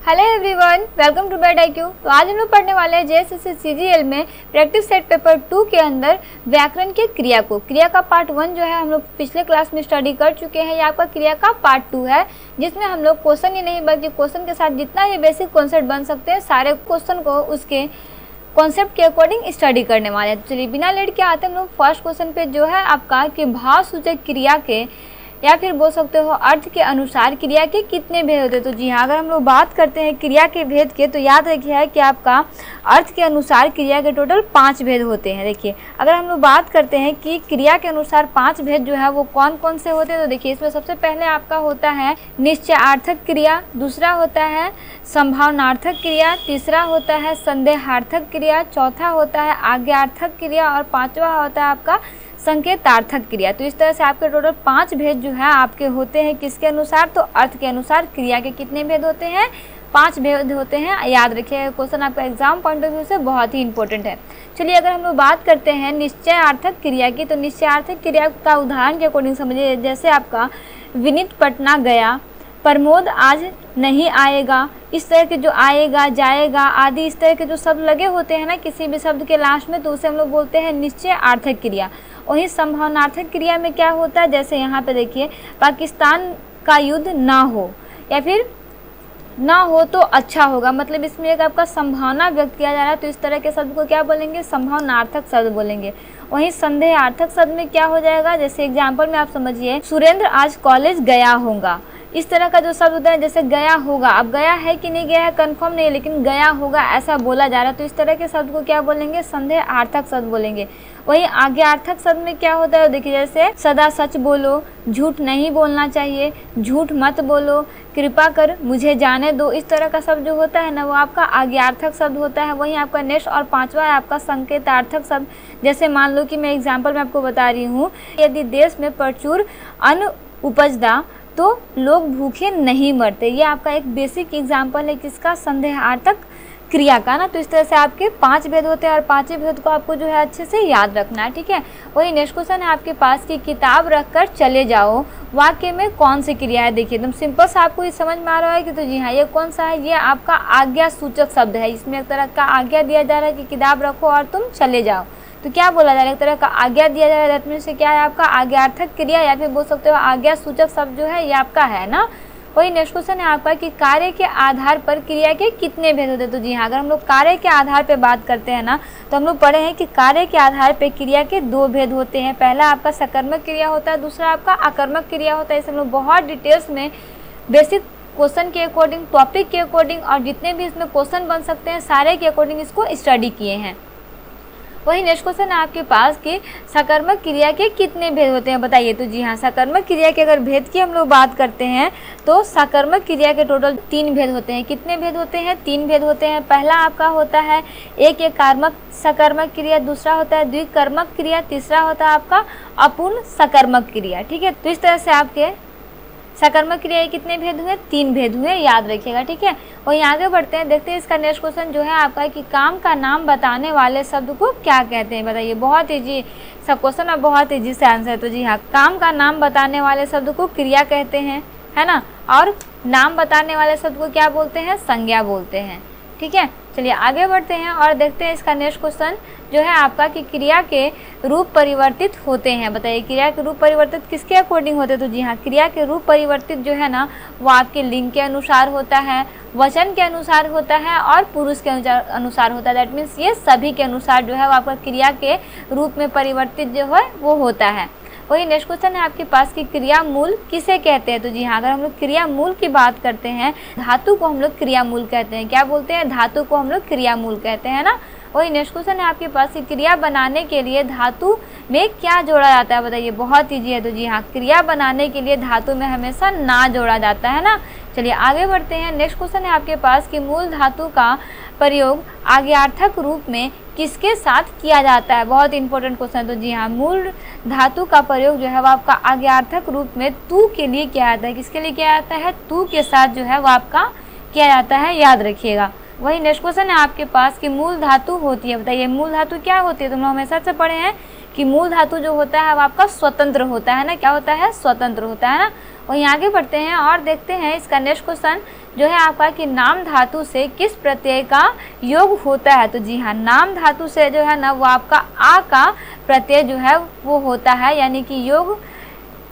Hello everyone, welcome to bet IQ। तो आज हम लोग पढ़ने वाले हैं JSSC CGL में प्रैक्टिस सेट पेपर 2 के अंदर व्याकरण के क्रिया को। क्रिया का पार्ट 1 जो है हम लोग पिछले क्लास में स्टडी कर चुके हैं। ये आपका क्रिया का पार्ट 2 है, जिसमें हम लोग क्वेश्चन ही नहीं बल्कि क्वेश्चन के साथ जितना भी बेसिक कॉन्सेप्ट बन सकते हैं सारे क्वेश्चन को उसके कॉन्सेप्ट के अकॉर्डिंग स्टडी करने वाले हैं। तो चलिए बिना लेट के आते हम लोग फर्स्ट क्वेश्चन पे, जो है आपका कि भाव सूचक क्रिया के या फिर बोल सकते हो अर्थ के अनुसार क्रिया के कितने भेद होते हैं। तो जी हाँ, अगर हम लोग बात करते हैं क्रिया के भेद के, तो याद रखिए कि आपका अर्थ के अनुसार क्रिया के टोटल 5 भेद होते हैं। देखिए, अगर हम लोग बात करते हैं कि क्रिया के अनुसार 5 भेद जो है वो कौन कौन से होते हैं, तो देखिए इसमें सबसे पहले आपका होता है निश्चयार्थक क्रिया, दूसरा होता है संभावनार्थक क्रिया, तीसरा होता है संदेहार्थक क्रिया, चौथा होता है आज्ञार्थक क्रिया और पांचवा होता है आपका संकेतार्थक क्रिया। तो इस तरह से आपके टोटल 5 भेद जो है आपके होते हैं किसके अनुसार, तो अर्थ के अनुसार क्रिया के कितने भेद होते हैं, 5 भेद होते हैं। याद रखिए, क्वेश्चन आपका एग्जाम पॉइंट ऑफ व्यू से बहुत ही इंपॉर्टेंट है। चलिए अगर हम लोग बात करते हैं निश्चयार्थक क्रिया की, तो निश्चयार्थक क्रिया का उदाहरण के अकॉर्डिंग समझिए, जैसे आपका विनीत पटना गया, प्रमोद आज नहीं आएगा, इस तरह के जो आएगा जाएगा आदि इस तरह के जो शब्द लगे होते हैं ना किसी भी शब्द के लास्ट में, तो उसे हम लोग बोलते हैं निश्चयार्थक क्रिया। वहीं संभावनार्थक क्रिया में क्या होता है, जैसे यहाँ पे देखिए पाकिस्तान का युद्ध ना हो या फिर ना हो तो अच्छा होगा, मतलब इसमें एक आपका संभावना व्यक्त किया जा रहा है, तो इस तरह के शब्द को क्या बोलेंगे, संभावनार्थक शब्द बोलेंगे। वहीं संदेहार्थक शब्द में क्या हो जाएगा, जैसे एग्जाम्पल में आप समझिए सुरेंद्र आज कॉलेज गया होगा, इस तरह का जो शब्द होता है, जैसे गया होगा, अब गया है कि नहीं गया है कंफर्म नहीं है, लेकिन गया होगा ऐसा बोला जा रहा है, तो इस तरह के शब्द को क्या बोलेंगे, संदेहार्थक शब्द बोलेंगे। वहीं आज्ञार्थक शब्द में क्या होता है, देखिए जैसे सदा सच बोलो, झूठ नहीं बोलना चाहिए, झूठ मत बोलो, कृपा कर मुझे जाने दो, इस तरह का शब्द जो होता है ना वो आपका आज्ञार्थक शब्द होता है। वहीं आपका नेक्स्ट और पांचवा है आपका संकेतार्थक शब्द। जैसे मान लो कि मैं एग्जाम्पल में आपको बता रही हूँ, यदि देश में प्रचुर अन्न उपजता तो लोग भूखे नहीं मरते, ये आपका एक बेसिक एग्जाम्पल है किसका, संदेहार्थक क्रिया का ना। तो इस तरह से आपके 5 भेद होते हैं और 5 भेद को आपको जो है अच्छे से याद रखना है, ठीक है। वही नेक्स्ट क्वेश्चन है आपके पास कि किताब रखकर चले जाओ वाक्य में कौन सी क्रिया है। देखिए एकदम सिंपल सा आपको ये समझ में आ रहा है कि तो जी हाँ, ये कौन सा है, ये आपका आज्ञा सूचक शब्द है। इसमें एक तरह का आज्ञा दिया जा रहा है कि किताब रखो और तुम चले जाओ, तो क्या बोला जा रहा है, एक तरह का आज्ञा दिया जा रहा है, दैट मीन्स क्या है आपका आज्ञार्थक क्रिया या फिर बोल सकते हो आज्ञा सूचक शब्द जो है ये आपका है ना। वही नेक्स्ट क्वेश्चन है आपका कि कार्य के आधार पर क्रिया के कितने भेद होते हैं। तो जी हाँ, अगर हम लोग कार्य के आधार पर बात करते हैं ना, तो हम लोग पढ़े हैं कि कार्य के आधार पर क्रिया के 2 भेद होते हैं। पहला आपका सकर्मक क्रिया होता है, दूसरा आपका आकर्मक क्रिया होता है। इसे हम लोग बहुत डिटेल्स में बेसिक क्वेश्चन के अकॉर्डिंग, टॉपिक के अकॉर्डिंग और जितने भी इसमें क्वेश्चन बन सकते हैं सारे के अकॉर्डिंग इसको स्टडी किए हैं। वही नेक्स्ट क्वेश्चन है आपके पास कि सकर्मक क्रिया के कितने भेद होते हैं, बताइए। तो जी हाँ, सकर्मक क्रिया के अगर भेद की हम लोग बात करते हैं तो सकर्मक क्रिया के टोटल 3 भेद होते हैं। कितने भेद होते हैं, 3 भेद होते हैं। पहला आपका होता है एक कार्मक सकर्मक क्रिया, दूसरा होता है द्विकर्मक क्रिया, तीसरा होता है आपका अपूर्ण सकर्मक क्रिया, ठीक है। तो इस तरह से आपके सकर्मक क्रिया के कितने भेद हुए, 3 भेद हुए, याद रखिएगा, ठीक है। वहीं आगे बढ़ते हैं, देखते हैं इसका नेक्स्ट क्वेश्चन जो है आपका कि काम का नाम बताने वाले शब्द को क्या कहते हैं, बताइए। बहुत ईजी सब क्वेश्चन और बहुत ईजी से आंसर है। तो जी हाँ, काम का नाम बताने वाले शब्द को क्रिया कहते हैं, है ना, और नाम बताने वाले शब्द को क्या बोलते हैं, संज्ञा बोलते हैं, ठीक है। चलिए आगे बढ़ते हैं और देखते हैं इसका नेक्स्ट क्वेश्चन जो है आपका कि क्रिया के रूप परिवर्तित होते हैं, बताइए। क्रिया के रूप परिवर्तित किसके अकॉर्डिंग होते हैं, तो जी हाँ, क्रिया के रूप परिवर्तित जो है ना वो आपके लिंग के अनुसार होता है, वचन के अनुसार होता है और पुरुष के अनुसार होता है। दैट मीन्स ये सभी के अनुसार जो है वो आपका क्रिया के रूप में परिवर्तित जो है वो होता है। वही नेक्स्ट क्वेश्चन है आपके पास कि क्रिया मूल किसे कहते हैं। तो जी हाँ, अगर हम लोग क्रिया मूल की बात करते हैं, धातु को हम लोग क्रिया मूल कहते हैं। क्या बोलते हैं, धातु को हम लोग क्रिया मूल कहते हैं ना। वही नेक्स्ट क्वेश्चन है आपके पास कि क्रिया बनाने के लिए धातु में क्या जोड़ा जाता है, बताइए। बहुत ईजी है। तो जी हाँ, क्रिया बनाने के लिए धातु में हमेशा ना जोड़ा जाता है ना। चलिए आगे बढ़ते हैं। नेक्स्ट क्वेश्चन है आपके पास कि मूल धातु का प्रयोग आज्ञार्थक रूप में किसके साथ किया जाता है, बहुत इंपॉर्टेंट क्वेश्चन है। तो जी हाँ, मूल धातु का प्रयोग जो है वो आपका आज्ञार्थक रूप में तू के लिए किया जाता है। किसके लिए किया जाता है, तू के साथ जो है वो आपका किया जाता है, याद रखिएगा। वही नेक्स्ट क्वेश्चन है आपके पास कि मूल धातु होती है, बताइए मूल धातु क्या होती है। तुम लोग हमेशा से पढ़े हैं कि मूल धातु जो होता है वो आपका स्वतंत्र होता है ना, क्या होता है, स्वतंत्र होता है ना। वहीं आगे बढ़ते हैं और देखते हैं इसका नेक्स्ट क्वेश्चन जो है आपका कि नाम धातु से किस प्रत्यय का योग होता है। तो जी हाँ, नाम धातु से जो है ना वो आपका आ का प्रत्यय जो है वो होता है, यानी कि योग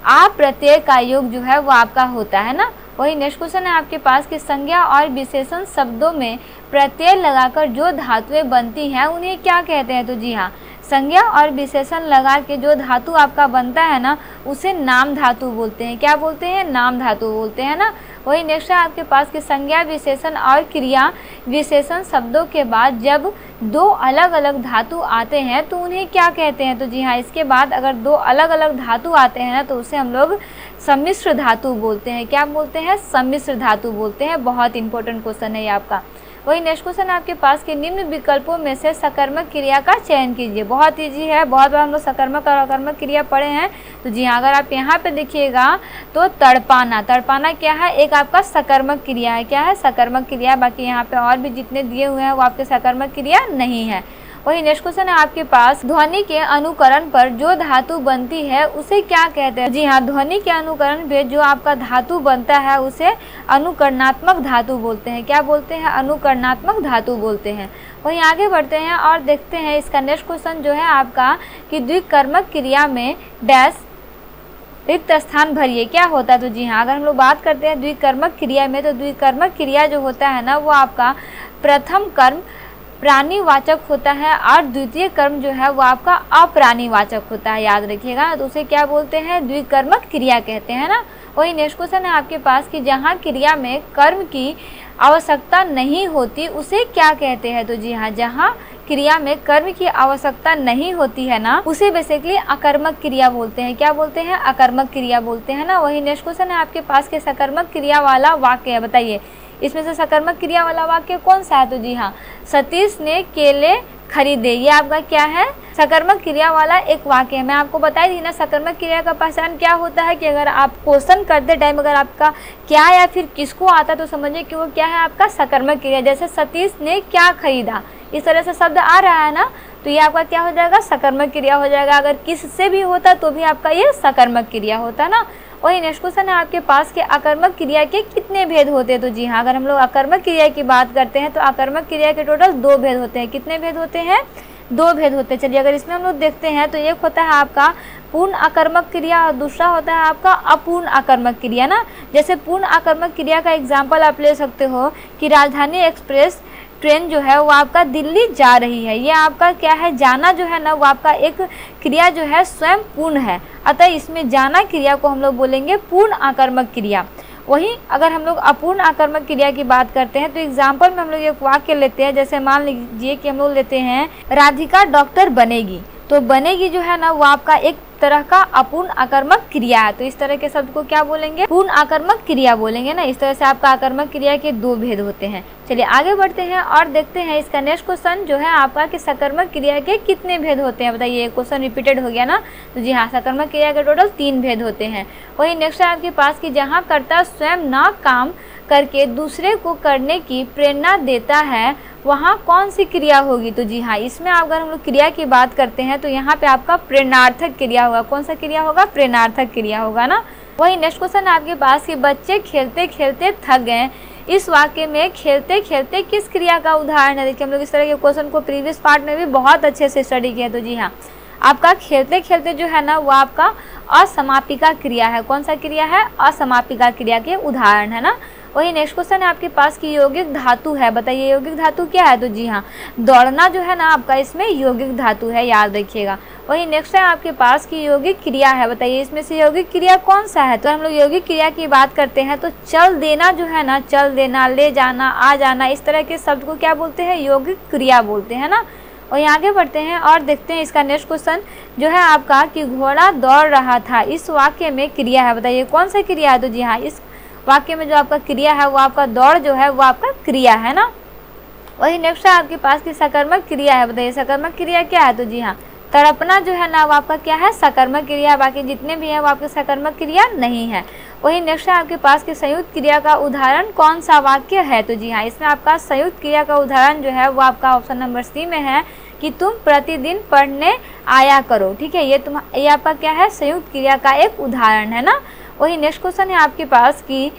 आ प्रत्यय का योग जो है वो आपका होता है ना। वही नेक्स्ट क्वेश्चन है आपके पास कि संज्ञा और विशेषण शब्दों में प्रत्यय लगाकर जो धातुएं बनती हैं उन्हें क्या कहते हैं। तो जी हाँ, संज्ञा और विशेषण लगा के जो धातु आपका बनता है ना उसे नाम धातु बोलते हैं। क्या बोलते हैं, नाम धातु बोलते हैं ना। वही नेक्स्ट है आपके पास कि संज्ञा विशेषण और क्रिया विशेषण शब्दों के बाद जब दो अलग अलग धातु आते हैं तो उन्हें क्या कहते हैं। तो जी हाँ, इसके बाद अगर दो अलग अलग धातु आते हैं ना तो उसे हम लोग सम्मिश्र धातु बोलते हैं। क्या बोलते हैं, सम्मिश्र धातु बोलते हैं। बहुत इंपॉर्टेंट क्वेश्चन है ये आपका। वही नेक्स्ट क्वेश्चन आपके पास के निम्न विकल्पों में से सकर्मक क्रिया का चयन कीजिए। बहुत इजी है, बहुत बार हम लोग सकर्मक और अकर्मक क्रिया पढ़े हैं। तो जी हाँ, अगर आप यहाँ पे देखिएगा तो तड़पाना, तड़पाना क्या है, एक आपका सकर्मक क्रिया है। क्या है, सकर्मक क्रिया। बाकी यहाँ पे और भी जितने दिए हुए हैं वो आपके सकर्मक क्रिया नहीं है। वही नेक्स्ट क्वेश्चन है आपके पास ध्वनि के अनुकरण पर जो धातु बनती है उसे क्या कहते हैं। जी हाँ, ध्वनि के अनुकरण पे जो आपका धातु बनता है उसे अनुकरणात्मक धातु बोलते हैं। क्या बोलते हैं, अनुकरणात्मक धातु बोलते हैं। वहीं आगे बढ़ते हैं और देखते हैं इसका नेक्स्ट क्वेश्चन जो है आपका कि द्विकर्मक क्रिया में डैश रिक्त स्थान भरिए, क्या होता है। तो जी हाँ, अगर हम लोग बात करते हैं द्विकर्मक क्रिया में तो द्विकर्मक क्रिया जो होता है ना वो आपका प्रथम कर्म प्राणीवाचक होता है और द्वितीय कर्म जो है वो आपका अप्राणीवाचक होता है, याद रखिएगा। तो उसे क्या बोलते हैं, द्विकर्मक क्रिया कहते हैं ना। वही नेक्स्ट क्वेश्चन है आपके पास कि जहाँ क्रिया में कर्म की आवश्यकता नहीं होती उसे क्या कहते हैं। तो जी हाँ, जहाँ क्रिया में कर्म की आवश्यकता नहीं होती है ना उसे बेसिकली अकर्मक क्रिया बोलते हैं। क्या बोलते हैं, अकर्मक क्रिया बोलते हैं ना। वही नेक्स्ट क्वेश्चन है आपके पास के सकर्मक क्रिया वाला वाक्य है, बताइए इसमें से सकर्मक क्रिया वाला वाक्य कौन सा है। तो जी हाँ, सतीश ने केले खरीदे, ये आपका क्या है, सकर्मक क्रिया वाला एक वाक्य है। मैं आपको बताई थी ना सकर्मक क्रिया का पहचान क्या होता है कि अगर आप क्वेश्चन करते टाइम अगर आपका क्या या फिर किसको आता तो समझिए कि वो क्या है, आपका सकर्मक क्रिया। जैसे सतीश ने क्या खरीदा, इस तरह से शब्द आ रहा है ना तो ये आपका क्या हो जाएगा, सकर्मक क्रिया हो जाएगा। अगर किससे भी होता तो भी आपका ये सकर्मक क्रिया होता ना। वही नेक्स्ट क्वेश्चन है आपके पास कि अकर्मक क्रिया के कितने भेद होते हैं। तो जी हाँ, अगर हम लोग अकर्मक क्रिया की बात करते हैं तो अकर्मक क्रिया के टोटल 2 भेद होते हैं। कितने भेद होते हैं, 2 भेद होते हैं। चलिए अगर इसमें हम लोग देखते हैं तो एक होता है आपका पूर्ण अकर्मक क्रिया और दूसरा होता है आपका अपूर्ण अकर्मक क्रिया ना। जैसे पूर्ण अकर्मक क्रिया का एग्जाम्पल आप ले सकते हो कि राजधानी एक्सप्रेस ट्रेन जो है वो आपका दिल्ली जा रही है, ये आपका क्या है, जाना जो है ना वो आपका एक क्रिया जो है स्वयं पूर्ण है, अतः इसमें जाना क्रिया को हम लोग बोलेंगे पूर्ण आकर्मक क्रिया। वहीं अगर हम लोग अपूर्ण आकर्मक क्रिया की बात करते हैं तो एग्जाम्पल में हम लोग एक वाक्य लेते हैं। जैसे मान लीजिए कि हम लोग लेते हैं राधिका डॉक्टर बनेगी, तो बनेगी जो है ना वो आपका एक तरह का अपूर्ण आकर्मक क्रिया है। तो इस तरह के शब्द को क्या बोलेंगे, पूर्ण आकर्मक क्रिया बोलेंगे ना। इस तरह से आपका आकर्मक क्रिया के 2 भेद होते हैं। चलिए आगे बढ़ते हैं और देखते हैं इसका नेक्स्ट क्वेश्चन जो है आपका कि सकर्मक क्रिया के कितने भेद होते हैं। बताइए, क्वेश्चन रिपीटेड हो गया ना। तो जी हाँ, सकर्मक क्रिया के टोटल 3 भेद होते हैं। वही नेक्स्ट है आपके पास कि जहाँ कर्ता स्वयं ना काम करके दूसरे को करने की प्रेरणा देता है वहाँ कौन सी क्रिया होगी। तो जी हाँ, इसमें अगर हम लोग क्रिया की बात करते हैं तो यहाँ पे आपका प्रेरणार्थक क्रिया होगा। कौन सा क्रिया होगा, प्रेरणार्थक क्रिया होगा ना। वही नेक्स्ट क्वेश्चन है आपके पास कि बच्चे खेलते खेलते थक गए, इस वाक्य में खेलते खेलते किस क्रिया का उदाहरण है। देखिए हम लोग इस तरह के क्वेश्चन को प्रीवियस पार्ट में भी बहुत अच्छे से स्टडी किया। तो जी हाँ, आपका खेलते खेलते जो है ना वो आपका असमापिका क्रिया है। कौन सा क्रिया है, असमापिका क्रिया के उदाहरण है ना। वही नेक्स्ट क्वेश्चन है आपके पास कि यौगिक धातु है, बताइए यौगिक धातु क्या है। तो जी हाँ, दौड़ना जो है ना आपका इसमें यौगिक धातु है, याद रखिएगा। वही नेक्स्ट है आपके पास कि यौगिक क्रिया है, बताइए इसमें से यौगिक क्रिया कौन सा है। तो हम लोग यौगिक क्रिया की बात करते हैं तो चल देना जो है ना, चल देना, ले जाना, आ जाना, इस तरह के शब्द को क्या बोलते हैं, यौगिक क्रिया बोलते हैं ना। और आगे बढ़ते हैं और देखते हैं इसका नेक्स्ट क्वेश्चन जो है आपका कि घोड़ा दौड़ रहा था, इस वाक्य में क्रिया है, बताइए कौन सा क्रिया है। तो जी हाँ, इस वाक्य में जो आपका क्रिया है वो आपका दौड़ जो है वो आपका क्रिया है ना। वही नेक्स्ट है आपके पास की सकर्मक क्रिया है, बताइए सकर्मक क्रिया क्या है। तो जी हाँ, तड़पना जो है ना वो आपका क्या है, सकर्मक क्रिया, बाकी जितने भी है वो आपके सकर्मक क्रिया नहीं है। वही नेक्स्ट है आपके पास कि संयुक्त क्रिया का उदाहरण कौन सा वाक्य है। तो जी हाँ, इसमें आपका संयुक्त क्रिया का उदाहरण जो है वो आपका ऑप्शन नंबर सी में है कि तुम प्रतिदिन पढ़ने आया करो। ठीक है, ये आपका क्या है, संयुक्त क्रिया का एक उदाहरण है ना। वही नेक्स्ट क्वेश्चन है आपके पास कि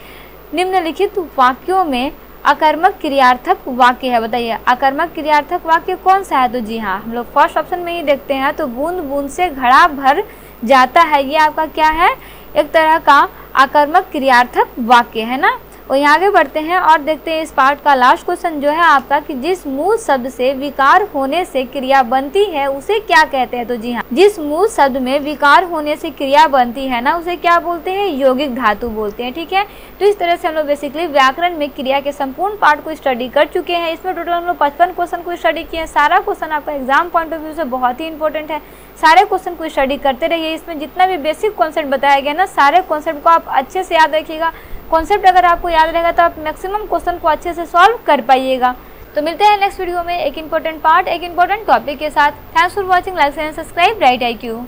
निम्नलिखित वाक्यों में अकर्मक क्रियार्थक वाक्य है, बताइए अकर्मक क्रियार्थक वाक्य कौन सा है। तो जी हाँ, हम लोग फर्स्ट ऑप्शन में ही देखते हैं। तो बूंद बूंद से घड़ा भर जाता है, ये आपका क्या है, एक तरह का अकर्मक क्रियार्थक वाक्य है ना। और यहाँ आगे बढ़ते हैं और देखते हैं इस पार्ट का लास्ट क्वेश्चन जो है आपका कि जिस मूल शब्द से विकार होने से क्रिया बनती है उसे क्या कहते हैं। तो जी हाँ, जिस मूल शब्द में विकार होने से क्रिया बनती है ना उसे क्या बोलते हैं, यौगिक धातु बोलते हैं। ठीक है, तो इस तरह से हम लोग बेसिकली व्याकरण में क्रिया के संपूर्ण पार्ट को स्टडी कर चुके हैं। इसमें टोटल हम लोग 55 क्वेश्चन को स्टडी किए हैं। सारा क्वेश्चन आपका एग्जाम पॉइंट ऑफ व्यू से बहुत ही इंपॉर्टेंट है, सारे क्वेश्चन को स्टडी करते रहिए। इसमें जितना भी बेसिक कॉन्सेप्ट बताया गया ना, सारे कॉन्सेप्ट को आप अच्छे से याद रखिएगा। कॉन्सेप्ट अगर आपको याद रहेगा तो आप मैक्सिमम क्वेश्चन को अच्छे से सॉल्व कर पाइएगा। तो मिलते हैं नेक्स्ट वीडियो में एक इंपॉर्टेंट पार्ट, एक इंपॉर्टेंट टॉपिक के साथ। Thanks for watching, like and subscribe right IQ।